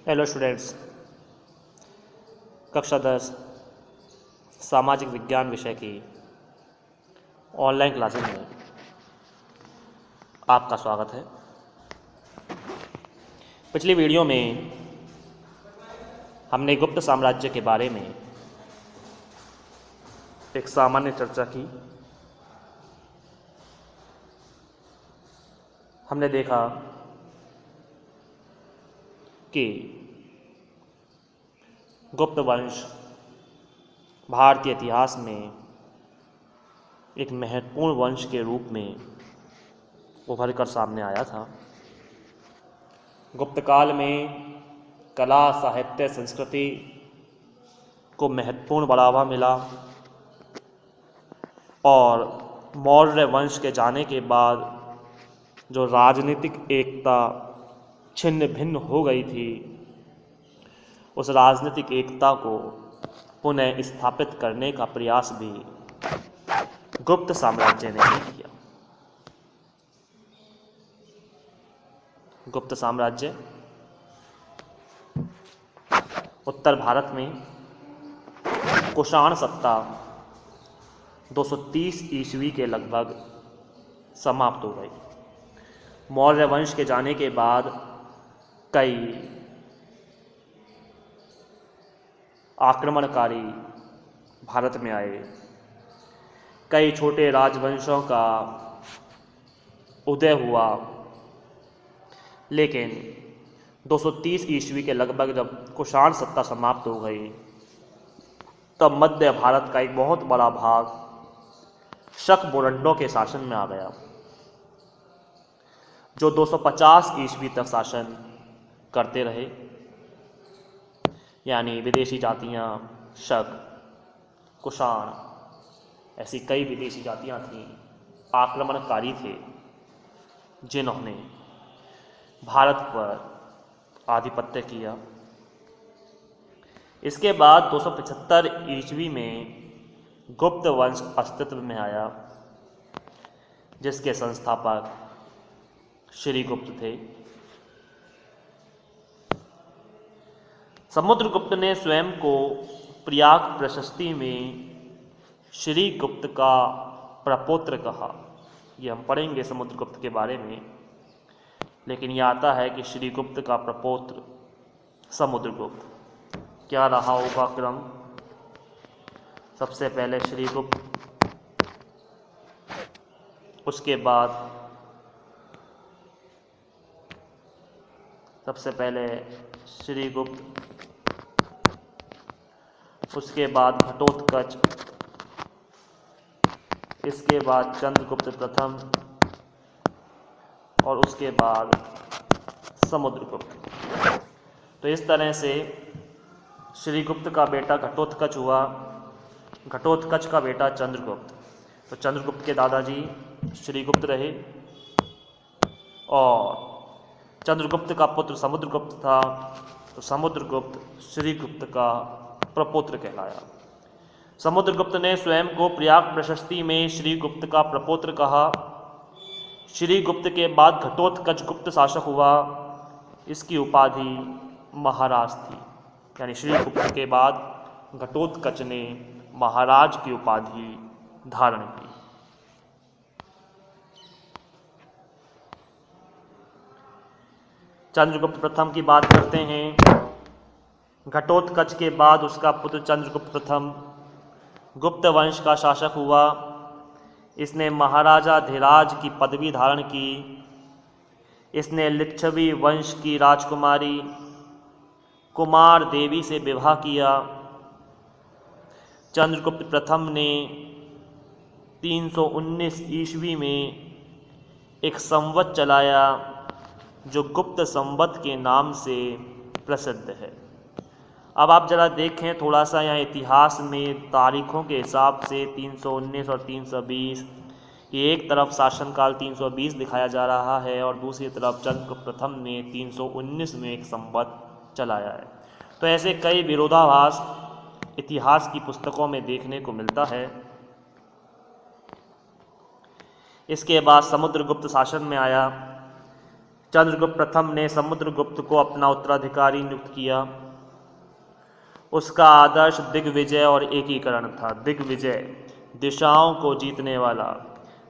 Hello students, कक्षा 10 सामाजिक विज्ञान विषय की ऑनलाइन क्लासेस में आपका स्वागत है। पिछली वीडियो में हमने गुप्त साम्राज्य के बारे में एक सामान्य चर्चा की। हमने देखा कि गुप्त वंश भारतीय इतिहास में एक महत्वपूर्ण वंश के रूप में उभर कर सामने आया था। गुप्त काल में कला, साहित्य, संस्कृति को महत्वपूर्ण बढ़ावा मिला और मौर्य वंश के जाने के बाद जो राजनीतिक एकता छिन्न भिन्न हो गई थी, उस राजनीतिक एकता को पुनः स्थापित करने का प्रयास भी गुप्त साम्राज्य ने ही किया। गुप्त साम्राज्य उत्तर भारत में कुषाण सत्ता 230 ईस्वी के लगभग समाप्त हो गई। मौर्य वंश के जाने के बाद कई आक्रमणकारी भारत में आए, कई छोटे राजवंशों का उदय हुआ, लेकिन 230 ईस्वी के लगभग जब कुषाण सत्ता समाप्त हो गई, तब मध्य भारत का एक बहुत बड़ा भाग शक बुरंडों के शासन में आ गया, जो 250 ईस्वी तक शासन करते रहे। यानी विदेशी जातियां, शक, कुषाण, ऐसी कई विदेशी जातियां थीं, आक्रमणकारी थे, जिन्होंने भारत पर आधिपत्य किया। इसके बाद 275 ईस्वी में गुप्त वंश अस्तित्व में आया, जिसके संस्थापक श्रीगुप्त थे। समुद्रगुप्त ने स्वयं को प्रयाग प्रशस्ति में श्रीगुप्त का प्रपौत्र कहा। ये हम पढ़ेंगे समुद्रगुप्त के बारे में, लेकिन यह आता है कि श्रीगुप्त का प्रपौत्र समुद्रगुप्त। क्या रहा होगा क्रम? सबसे पहले श्रीगुप्त, उसके बाद सबसे पहले श्रीगुप्त, उसके बाद घटोत्कच, इसके बाद चंद्रगुप्त प्रथम और उसके बाद समुद्रगुप्त। तो इस तरह से श्रीगुप्त का बेटा घटोत्कच हुआ, घटोत्कच का बेटा चंद्रगुप्त। तो चंद्रगुप्त के दादाजी श्रीगुप्त रहे और चंद्रगुप्त का पुत्र समुद्रगुप्त था, तो समुद्रगुप्त श्रीगुप्त का प्रपौत्र कहलाया। समुद्रगुप्त ने स्वयं को प्रयाग प्रशस्ति में श्रीगुप्त का प्रपौत्र कहा। श्रीगुप्त के बाद घटोत्कच गुप्त शासक हुआ, इसकी उपाधि महाराज थी। यानी श्रीगुप्त के बाद घटोत्कच ने महाराज की उपाधि धारण की। चंद्रगुप्त प्रथम की बात करते हैं। घटोत्कच के बाद उसका पुत्र चंद्रगुप्त प्रथम गुप्त वंश का शासक हुआ। इसने महाराजा धीराज की पदवी धारण की। इसने लिच्छवी वंश की राजकुमारी कुमार देवी से विवाह किया। चंद्रगुप्त प्रथम ने 319 ईस्वी में एक संवत चलाया, जो गुप्त संवत के नाम से प्रसिद्ध है। अब आप जरा देखें थोड़ा सा यहाँ इतिहास में तारीखों के हिसाब से 319 और 320, ये एक तरफ शासनकाल 320 दिखाया जा रहा है और दूसरी तरफ चंद्रगुप्त प्रथम ने 319 में एक संवत चलाया है। तो ऐसे कई विरोधाभास इतिहास की पुस्तकों में देखने को मिलता है। इसके बाद समुद्रगुप्त शासन में आया। चंद्रगुप्त प्रथम ने समुद्रगुप्त को अपना उत्तराधिकारी नियुक्त किया। उसका आदर्श दिग्विजय और एकीकरण था। दिग्विजय, दिशाओं को जीतने वाला।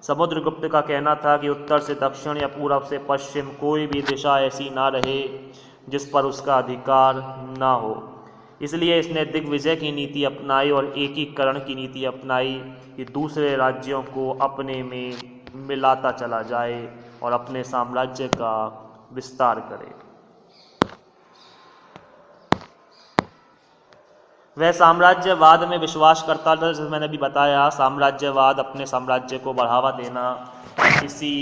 समुद्रगुप्त का कहना था कि उत्तर से दक्षिण या पूरब से पश्चिम कोई भी दिशा ऐसी ना रहे जिस पर उसका अधिकार ना हो। इसलिए इसने दिग्विजय की नीति अपनाई और एकीकरण की नीति अपनाई कि दूसरे राज्यों को अपने में मिलाता चला जाए और अपने साम्राज्य का विस्तार करे। वह साम्राज्यवाद में विश्वास करता था, जैसे मैंने अभी बताया, साम्राज्यवाद, अपने साम्राज्य को बढ़ावा देना। इसी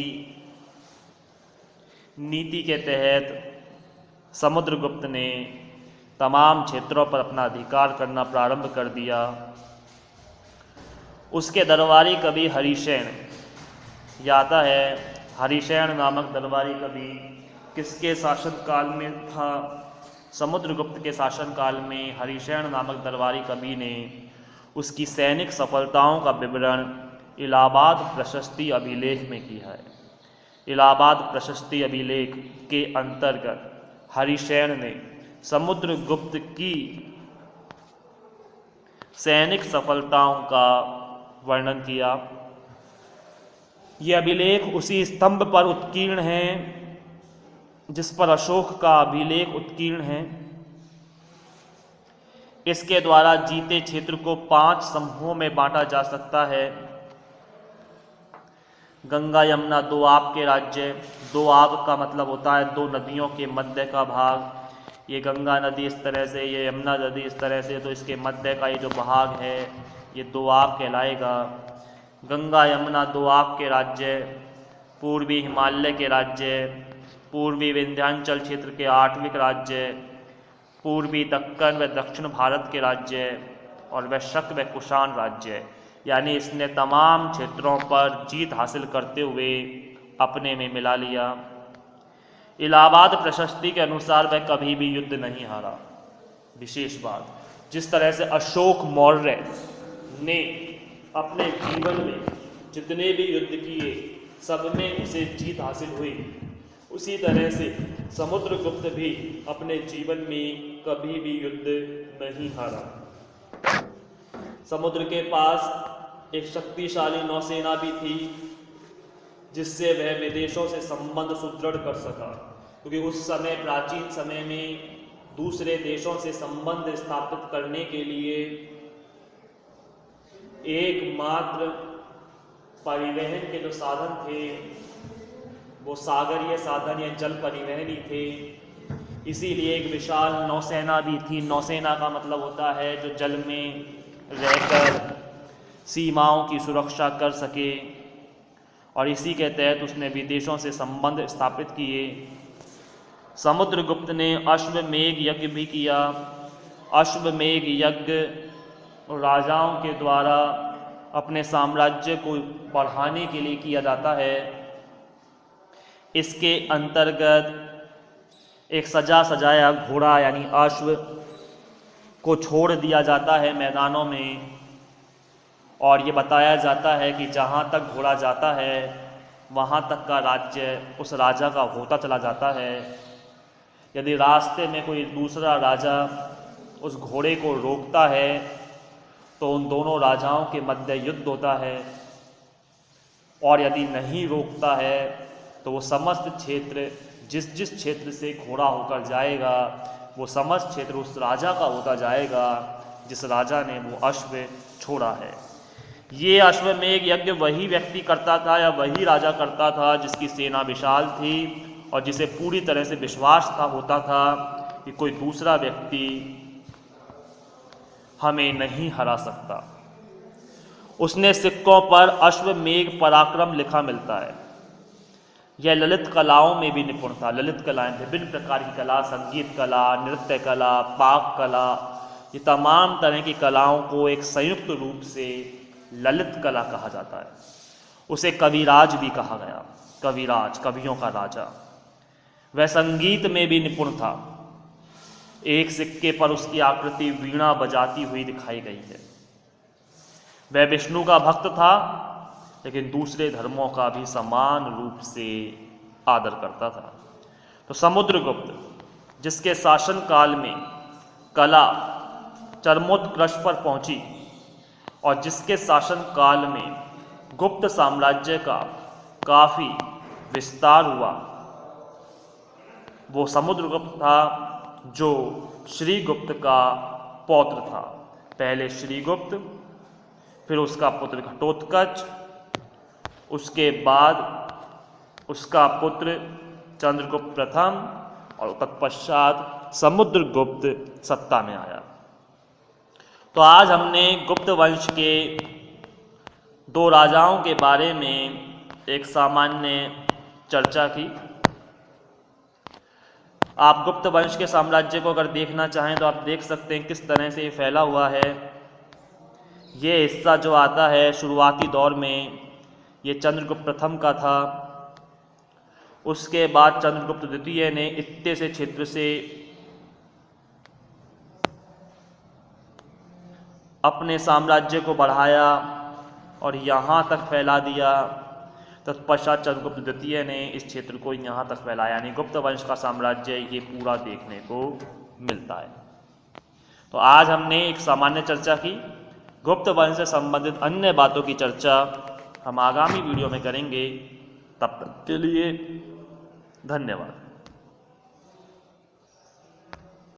नीति के तहत समुद्रगुप्त ने तमाम क्षेत्रों पर अपना अधिकार करना प्रारंभ कर दिया। उसके दरबारी कवि हरिसेन, याता है हरिसेन नामक दरबारी कवि किसके शासनकाल में था? समुद्रगुप्त के शासनकाल में हरिसेन नामक दरबारी कवि ने उसकी सैनिक सफलताओं का विवरण इलाहाबाद प्रशस्ति अभिलेख में किया है। इलाहाबाद प्रशस्ति अभिलेख के अंतर्गत हरिसेन ने समुद्रगुप्त की सैनिक सफलताओं का वर्णन किया। यह अभिलेख उसी स्तंभ पर उत्कीर्ण है जिस पर अशोक का अभिलेख उत्कीर्ण है। इसके द्वारा जीते क्षेत्र को 5 समूहों में बांटा जा सकता है। गंगा यमुना दोआब के राज्य। दोआब का मतलब होता है 2 नदियों के मध्य का भाग। ये गंगा नदी इस तरह से, ये यमुना नदी इस तरह से, तो इसके मध्य का ये जो भाग है ये दोआब कहलाएगा। गंगा यमुना दोआब के राज्य, पूर्वी हिमालय के राज्य, पूर्वी विंध्याचल क्षेत्र के 8विक राज्य, पूर्वी दक्कन व दक्षिण भारत के राज्य और वह शक व कुषाण राज्य। यानी इसने तमाम क्षेत्रों पर जीत हासिल करते हुए अपने में मिला लिया। इलाहाबाद प्रशस्ति के अनुसार वह कभी भी युद्ध नहीं हारा। विशेष बात, जिस तरह से अशोक मौर्य ने अपने जीवन में जितने भी युद्ध किए सब में उसे जीत हासिल हुई, उसी तरह से समुद्रगुप्त भी अपने जीवन में कभी भी युद्ध नहीं हारा। समुद्र के पास एक शक्तिशाली नौसेना भी थी जिससे वह विदेशों से संबंध सुदृढ़ कर सका, क्योंकि उस समय, प्राचीन समय में, दूसरे देशों से संबंध स्थापित करने के लिए एकमात्र परिवहन के जो साधन थे वो सागरीय साधन या जल परिवहन ही थे। इसीलिए एक विशाल नौसेना भी थी। नौसेना का मतलब होता है जो जल में रहकर सीमाओं की सुरक्षा कर सके, और इसी के तहत उसने विदेशों से संबंध स्थापित किए। समुद्रगुप्त ने अश्वमेध यज्ञ भी किया। अश्वमेध यज्ञ राजाओं के द्वारा अपने साम्राज्य को बढ़ाने के लिए किया जाता है। इसके अंतर्गत एक सजा सजाया घोड़ा यानी अश्व को छोड़ दिया जाता है मैदानों में, और ये बताया जाता है कि जहाँ तक घोड़ा जाता है वहाँ तक का राज्य उस राजा का होता चला जाता है। यदि रास्ते में कोई दूसरा राजा उस घोड़े को रोकता है तो उन दोनों राजाओं के मध्य युद्ध होता है, और यदि नहीं रोकता है तो वो समस्त क्षेत्र, जिस जिस क्षेत्र से घोड़ा होकर जाएगा वो समस्त क्षेत्र उस राजा का होता जाएगा जिस राजा ने वो अश्व छोड़ा है। ये अश्वमेध यज्ञ वही व्यक्ति करता था या वही राजा करता था जिसकी सेना विशाल थी और जिसे पूरी तरह से विश्वास होता था कि कोई दूसरा व्यक्ति हमें नहीं हरा सकता। उसने सिक्कों पर अश्वमेध पराक्रम लिखा मिलता है। यह ललित कलाओं में भी निपुण था। ललित कलाएं, विभिन्न प्रकार की कला, संगीत कला, नृत्य कला, पाक कला, ये तमाम तरह की कलाओं को एक संयुक्त रूप से ललित कला कहा जाता है। उसे कविराज भी कहा गया। कविराज, कवियों का राजा। वह संगीत में भी निपुण था। एक सिक्के पर उसकी आकृति वीणा बजाती हुई दिखाई गई है। वह विष्णु का भक्त था, लेकिन दूसरे धर्मों का भी समान रूप से आदर करता था। तो समुद्रगुप्त, जिसके शासन काल में कला चरमोत्कर्ष पर पहुंची और जिसके शासन काल में गुप्त साम्राज्य का काफी विस्तार हुआ, वो समुद्रगुप्त था, जो श्रीगुप्त का पौत्र था। पहले श्रीगुप्त, फिर उसका पुत्र घटोत्कच, उसके बाद उसका पुत्र चंद्रगुप्त प्रथम और तत्पश्चात समुद्रगुप्त सत्ता में आया। तो आज हमने गुप्त वंश के 2 राजाओं के बारे में एक सामान्य चर्चा की। आप गुप्त वंश के साम्राज्य को अगर देखना चाहें तो आप देख सकते हैं किस तरह से ये फैला हुआ है। ये हिस्सा जो आता है शुरुआती दौर में, ये चंद्रगुप्त प्रथम का था। उसके बाद चंद्रगुप्त द्वितीय ने इत्ते से क्षेत्र से अपने साम्राज्य को बढ़ाया और यहाँ तक फैला दिया। तत्पश्चात चंद्रगुप्त द्वितीय ने इस क्षेत्र को यहाँ तक फैलाया, यानी गुप्त वंश का साम्राज्य ये पूरा देखने को मिलता है। तो आज हमने एक सामान्य चर्चा की। गुप्त वंश से संबंधित अन्य बातों की चर्चा हम आगामी वीडियो में करेंगे। तब तक के लिए धन्यवाद।